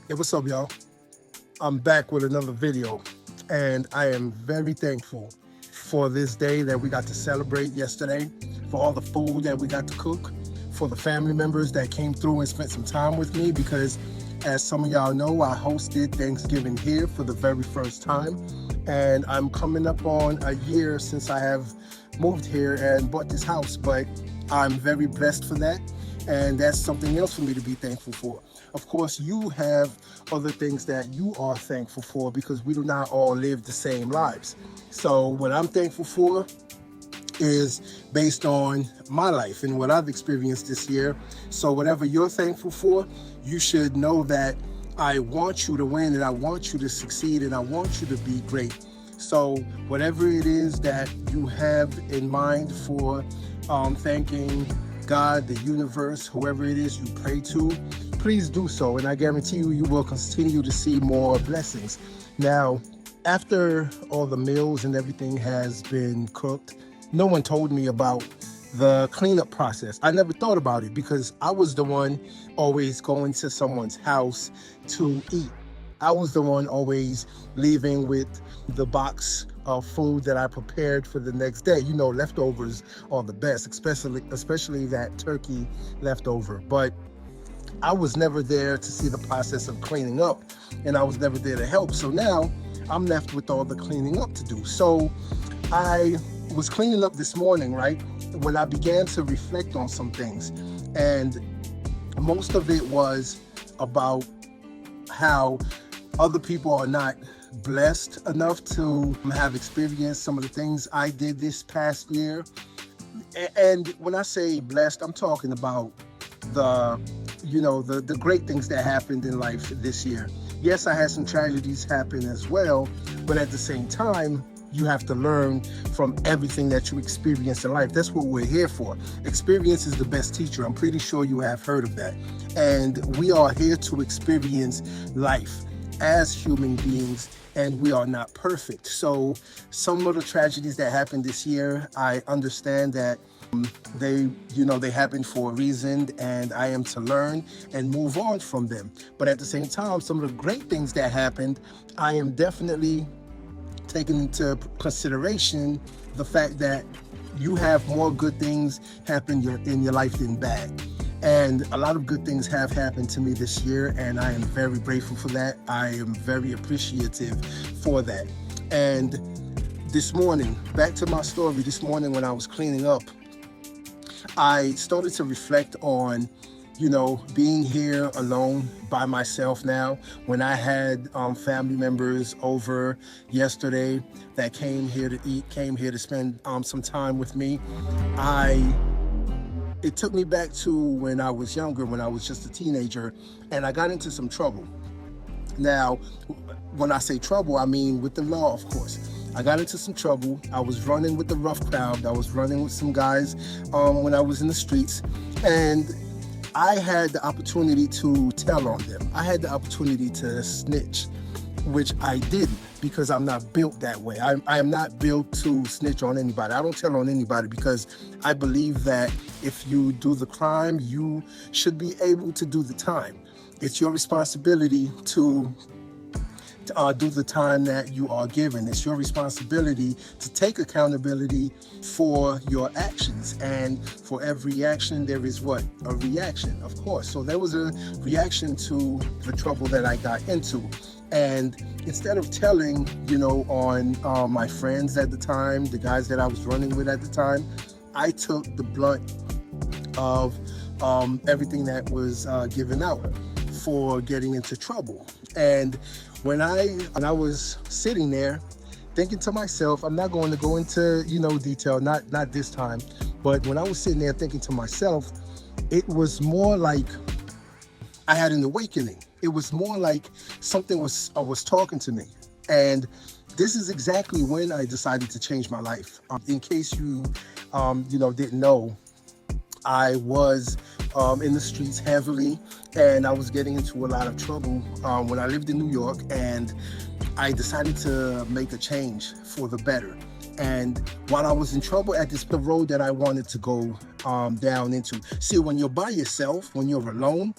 Hey, what's up, y'all? I'm back with another video, and I am very thankful for this day that we got to celebrate yesterday, for all the food that we got to cook, for the family members that came through and spent some time with me because, as some of y'all know, I hosted Thanksgiving here for the very first time, and I'm coming up on a year since I have moved here and bought this house, but I'm very blessed for that, and that's something else for me to be thankful for. Of course, you have other things that you are thankful for because we do not all live the same lives. So what I'm thankful for is based on my life and what I've experienced this year. So whatever you're thankful for, you should know that I want you to win and I want you to succeed and I want you to be great. So whatever it is that you have in mind for thanking God, the universe, whoever it is you pray to, please do so. And I guarantee you, you will continue to see more blessings. Now, after all the meals and everything has been cooked, no one told me about the cleanup process. I never thought about it because I was the one always going to someone's house to eat. I was the one always leaving with the box of food that I prepared for the next day. You know, leftovers are the best, especially that turkey leftover. But I was never there to see the process of cleaning up, and I was never there to help. So now I'm left with all the cleaning up to do. So I was cleaning up this morning, right, when I began to reflect on some things. And most of it was about how other people are not blessed enough to have experienced some of the things I did this past year. And when I say blessed, I'm talking about the the great things that happened in life this year. Yes, I had some tragedies happen as well, but at the same time, you have to learn from everything that you experience in life. That's what we're here for. Experience is the best teacher. I'm pretty sure you have heard of that. And we are here to experience life as human beings, and we are not perfect. So some of the tragedies that happened this year, I understand that they happened for a reason, and I am to learn and move on from them. But at the same time, some of the great things that happened, I am definitely taking into consideration the fact that you have more good things happen in your life than bad. And a lot of good things have happened to me this year, and I am very grateful for that. I am very appreciative for that. And this morning, back to my story, this morning when I was cleaning up, I started to reflect on, being here alone by myself now. When I had family members over yesterday that came here to eat, came here to spend some time with me, it took me back to when I was younger, when I was just a teenager, and I got into some trouble. Now, when I say trouble, I mean with the law, of course. I got into some trouble. I was running with the rough crowd. I was running with some guys when I was in the streets, and I had the opportunity to tell on them. I had the opportunity to snitch, which I didn't because I'm not built that way. I am not built to snitch on anybody. I don't tell on anybody because I believe that if you do the crime, you should be able to do the time. It's your responsibility to do the time that you are given. It's your responsibility to take accountability for your actions. And for every action, there is what? A reaction, of course. So there was a reaction to the trouble that I got into. And instead of telling, on my friends at the time, the guys that I was running with at the time, I took the blunt of everything that was given out for getting into trouble. And when I was sitting there thinking to myself, I'm not going to go into, detail, not this time, but when I was sitting there thinking to myself, it was more like I had an awakening. It was more like something was talking to me. And this is exactly when I decided to change my life. In case you, didn't know, I was in the streets heavily, and I was getting into a lot of trouble when I lived in New York, and I decided to make a change for the better. And while I was in trouble at the road that I wanted to go down into. See, when you're by yourself, when you're alone,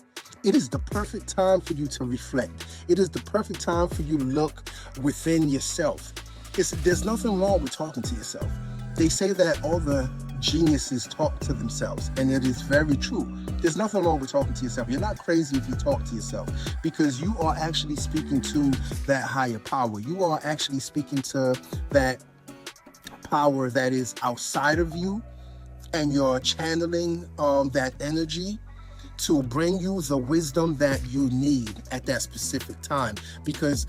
It is the perfect time for you to reflect. It is the perfect time for you to look within yourself. There's nothing wrong with talking to yourself. They say that all the geniuses talk to themselves, and it is very true. There's nothing wrong with talking to yourself. You're not crazy if you talk to yourself, because you are actually speaking to that higher power. You are actually speaking to that power that is outside of you, and you're channeling that energy to bring you the wisdom that you need at that specific time, because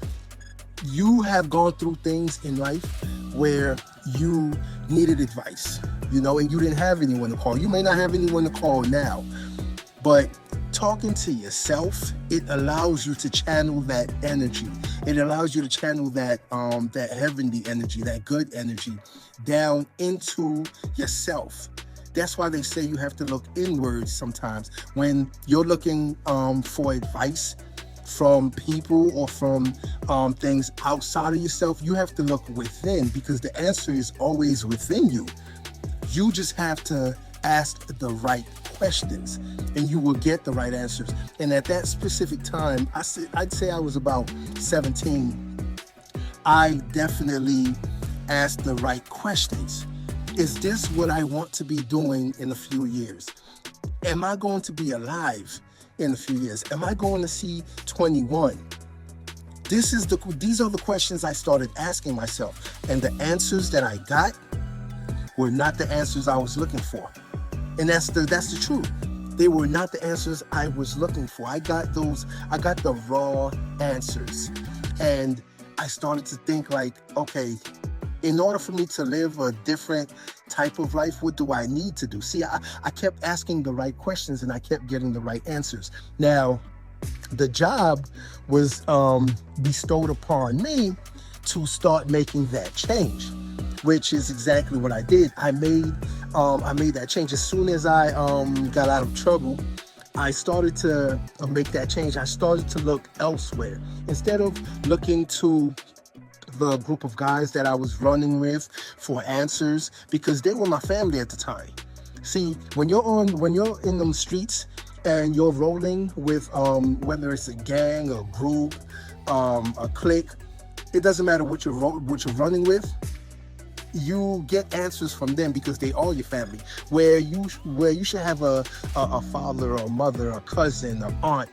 you have gone through things in life where you needed advice, and you didn't have anyone to call. You may not have anyone to call now, but talking to yourself, it allows you to channel that energy. It allows you to channel that heavenly energy, that good energy, down into yourself. That's why they say you have to look inwards sometimes. When you're looking for advice from people or from things outside of yourself, you have to look within, because the answer is always within you. You just have to ask the right questions and you will get the right answers. And at that specific time, I'd say I was about 17. I definitely asked the right questions. Is this what I want to be doing in a few years? Am I going to be alive in a few years? Am I going to see 21? These are the questions I started asking myself, and the answers that I got were not the answers I was looking for. And that's the truth. They were not the answers I was looking for. I got the raw answers. And I started to think like, okay, in order for me to live a different type of life, what do I need to do? See, I kept asking the right questions and I kept getting the right answers. Now, the job was bestowed upon me to start making that change, which is exactly what I did. I made that change. As soon as I got out of trouble, I started to make that change. I started to look elsewhere. Instead of looking to the group of guys that I was running with for answers, because they were my family at the time. See, when you're in them streets and you're rolling with whether it's a gang, a group, a clique, it doesn't matter what you're running with. You get answers from them because they are your family. Where you should have a father or a mother, a cousin, an aunt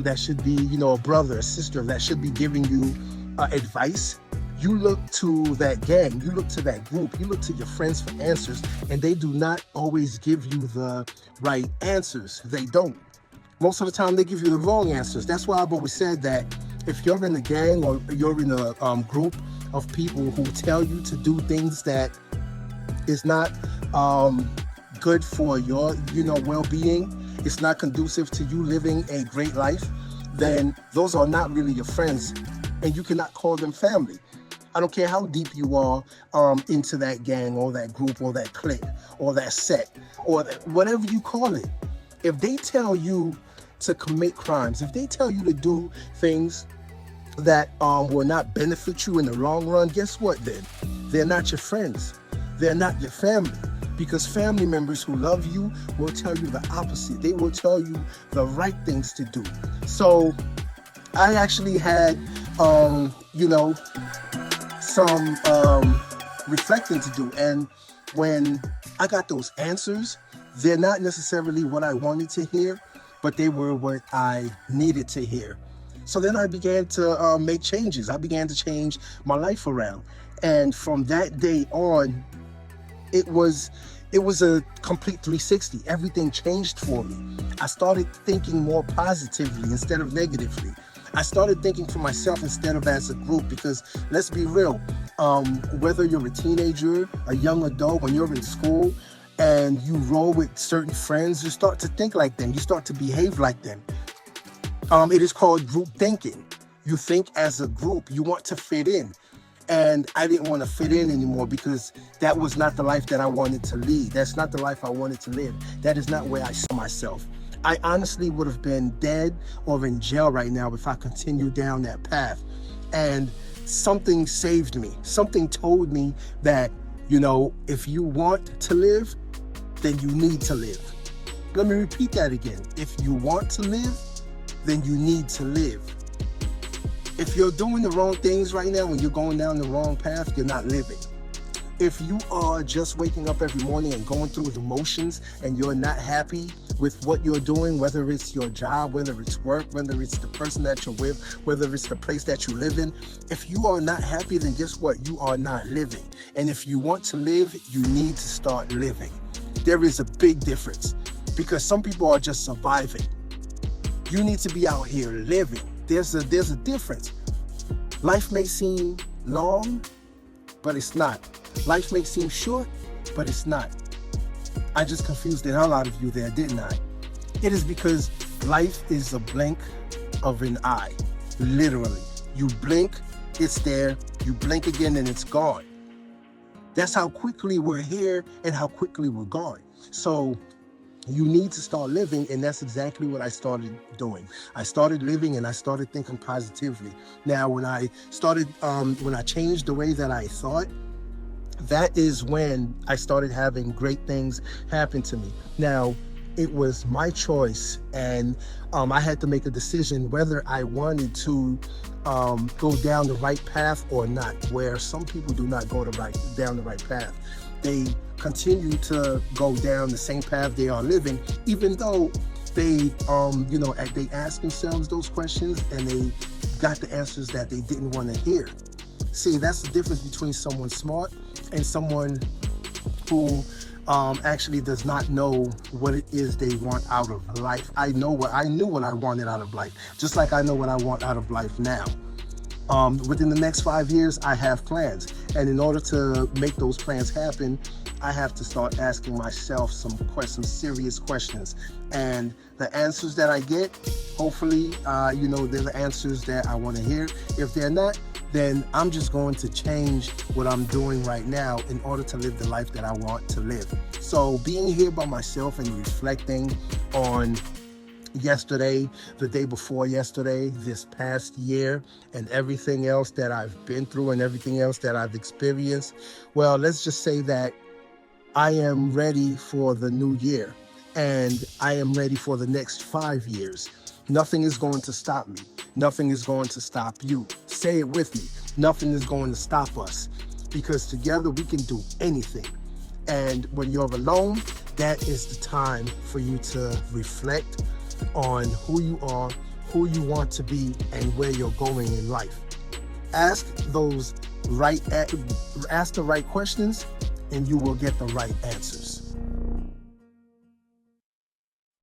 that should be, a brother, a sister that should be giving you advice. You look to that gang, you look to that group, you look to your friends for answers, and they do not always give you the right answers. They don't. Most of the time, they give you the wrong answers. That's why I've always said that if you're in a gang or you're in a group of people who tell you to do things that is not good for your, well-being, it's not conducive to you living a great life, then those are not really your friends, and you cannot call them family. I don't care how deep you are into that gang or that group or that clique or that set or whatever you call it. If they tell you to commit crimes, if they tell you to do things that will not benefit you in the long run, guess what then? They're not your friends. They're not your family. Because family members who love you will tell you the opposite. They will tell you the right things to do. So I actually had, some reflecting to do. And when I got those answers, they're not necessarily what I wanted to hear, but they were what I needed to hear. So then I began to make changes. I began to change my life around. And from that day on, it was a complete 360. Everything changed for me. I started thinking more positively instead of negatively. I started thinking for myself instead of as a group, because let's be real, whether you're a teenager, a young adult, when you're in school and you roll with certain friends, you start to think like them. You start to behave like them. It is called group thinking. You think as a group, you want to fit in. And I didn't want to fit in anymore because that was not the life that I wanted to lead. That's not the life I wanted to live. That is not where I saw myself. I honestly would have been dead or in jail right now if I continued down that path. And something saved me. Something told me that, if you want to live, then you need to live. Let me repeat that again. If you want to live, then you need to live. If you're doing the wrong things right now and you're going down the wrong path, you're not living. If you are just waking up every morning and going through the motions and you're not happy with what you're doing, whether it's your job, whether it's work, whether it's the person that you're with, whether it's the place that you live in, if you are not happy, then guess what? You are not living. And if you want to live, you need to start living. There is a big difference because some people are just surviving. You need to be out here living. There's a difference. Life may seem long, but it's not. Life may seem short, but it's not. I just confused the hell out of you there, didn't I? It is because life is a blink of an eye. Literally. You blink, it's there. You blink again and it's gone. That's how quickly we're here and how quickly we're gone. So you need to start living, and that's exactly what I started doing. I started living and I started thinking positively. Now, when I changed the way that I thought, that is when I started having great things happen to me. Now, it was my choice, and I had to make a decision whether I wanted to go down the right path or not, where some people do not go down the right path. They continue to go down the same path they are living, even though they ask themselves those questions and they got the answers that they didn't want to hear. See, that's the difference between someone smart and someone who actually does not know what it is they want out of life. I knew what I wanted out of life, just like I know what I want out of life now. Within the next 5 years, I have plans. And in order to make those plans happen, I have to start asking myself some serious questions. And the answers that I get, hopefully, they're the answers that I want to hear. If they're not, then I'm just going to change what I'm doing right now in order to live the life that I want to live. So being here by myself and reflecting on yesterday, the day before yesterday, this past year, and everything else that I've been through and everything else that I've experienced, well, let's just say that I am ready for the new year, and I am ready for the next 5 years. Nothing is going to stop me. Nothing is going to stop you. Say it with me. Nothing is going to stop us, because together we can do anything. And when you're alone, that is the time for you to reflect on who you are, who you want to be, and where you're going in life. Ask the right questions, and you will get the right answers.